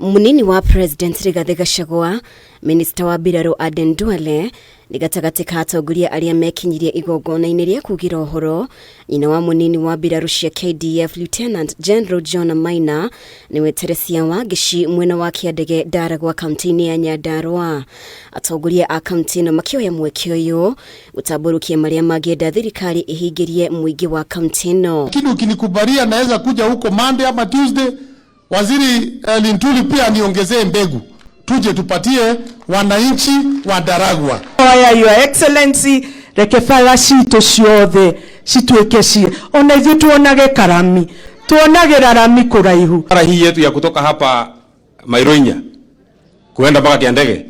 Munini wa President Rigathi GACHAGUA, Minister wa Biraro Aden Duale, ni gatagati ka atongoria aria mekinyirie igongona-inĩ rĩa kugira ũhoro. Nyina wa munini wa Biraro cia KDF Lieutenant General John Maina ni weteresia wa Gishi mwena wa Kiandege Ndaragwa kaunti-inĩ ya Nyandarua. Atongoria a kaunti ĩno makĩoya mweke ũyũ gũtamburukia marĩa mangĩenda thirikari ihingirie muingi wa kaunti ĩno. Lakini ukinikubalia naweza kuja huko Monday ama Tuesday, Waziri Lintuli pia niongezee mbegu, tuje tupatie wananchi wa Ndaragwa. Your Excellency, reke farashito ciothe cituekeshi ona ithu tuonage karami, tuonage rarami kuraihu. Hii yetu ya kutoka hapa Mairoinya kuenda mpaka Kiandege,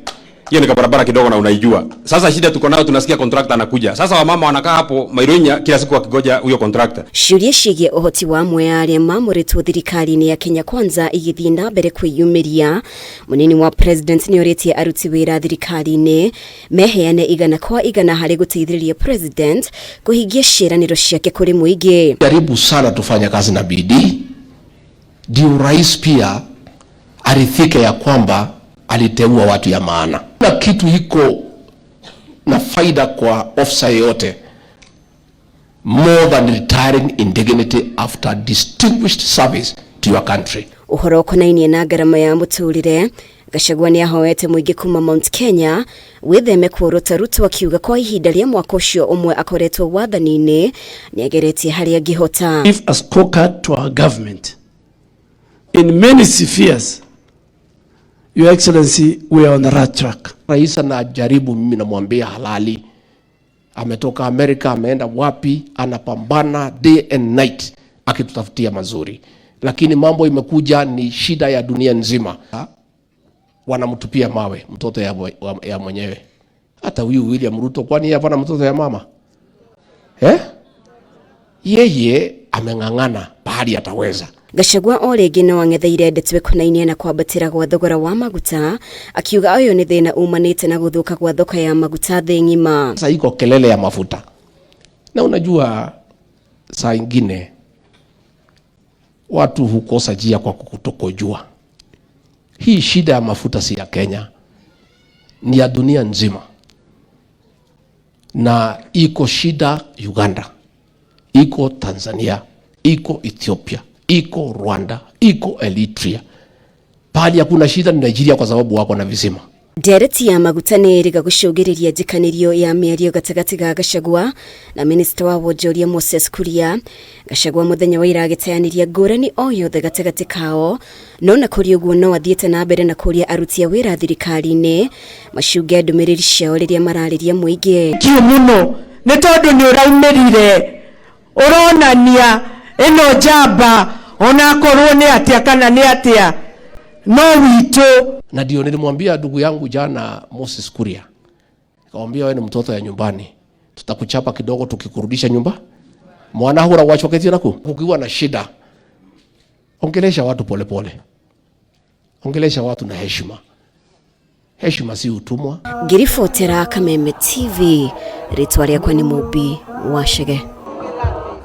hiyo ni barabara kidogo na unaijua. Sasa shida tuko nayo, tunasikia contractor anakuja. Sasa wamama wanakaa hapo Mairoinya kila siku wakigoja huyo contractor. Ciuria ciĩgiĩ ũhoti wa amwe aria mamuritwo thirikari-inĩ ya Kenya Kwanza igithii na mbere kwĩyumĩria, munini wa president ni oritie aruti wĩra thirikari-inĩ meheane igana kwa igana harĩ gũteithĩrĩria president kũhingia ciĩranĩro ciake kũrĩ mũingĩ. Jaribu sana tufanya kazi na bidii, ndio rais pia arithike ya kwamba aliteua watu ya maana. Na kitu hiko na faida kwa ofisa yote more than retiring in dignity after distinguished service to your country. Ũhoro konainie na ngarama ya mũtũrĩre, GACHAGUA ni ahoete mũingĩ kuma Mount Kenya wĩtheme kuoruta Ruto akiuga kwa ihinda rĩa mwaka ũcio ũmwe akoretwo wathani-inĩ niageretie haria angihota. If a scorecard to our government in many spheres, Your Excellency, we are on the right track. Rais anajaribu, mimi namwambia halali. Ametoka Amerika, ameenda wapi, anapambana day and night akitutafutia mazuri. Lakini mambo imekuja ni shida ya dunia nzima. Wanamtupia mawe mtoto ya mwenyewe. Hata huyu William Ruto kwani hapana mtoto ya mama? Yeye ameng'ang'ana bahari ataweza. GACHAGUA orĩngĩ no ang'etheire ndeto konainie na kwambatĩra gwa thogora wa maguta, akiuga ũyũ nĩ thĩna umanĩte na gũthũka gwa thoko ya maguta thĩ ng'ima. Sasa iko kelele ya mafuta. Na unajua saa ingine watu hukosa njia kwa kutokojua. Hii shida ya mafuta si ya Kenya, ni ya dunia nzima. Na iko shida Uganda, iko Tanzania, iko Ethiopia, iko Rwanda, iko Eritrea. Pali hakuna shida ni Nigeria kwa sababu wako na visima. Ndereti ya maguta nĩ ĩrĩga gũcũngĩrĩria njĩkanĩrio ya mĩario gatagatĩ ga GACHAGUA na Minister wa Wonjoria Moses Kuria. GACHAGUA mũthenya wa ira agĩteanĩria ngũrani o yothe gatagatĩ kao, no na kũrĩ ũguo no athiĩte na mbere na kũria aruti a wĩra thirikari-inĩ macunge ndũmĩrĩri ciao rĩrĩa mararĩria mũingĩ. Kiũ mũno nĩ tondũ nĩ ũraumĩrire ũronania ĩno njamba ona korwo nĩ atĩa kana nĩ atĩa no witũ. Na ndio nilimwambia ndugu yangu jana Moses Kuria, nikamwambia wewe ni mtoto ya nyumbani, tutakuchapa kidogo tukikurudisha nyumba. Mwana hura wachoketi naku. Ukiwa na shida ongelesha watu polepole, ongelesha watu na heshima. Heshima si utumwa. Ngiribotera Kameme TV, ritwa rĩakwa nĩ Mubi Wachege.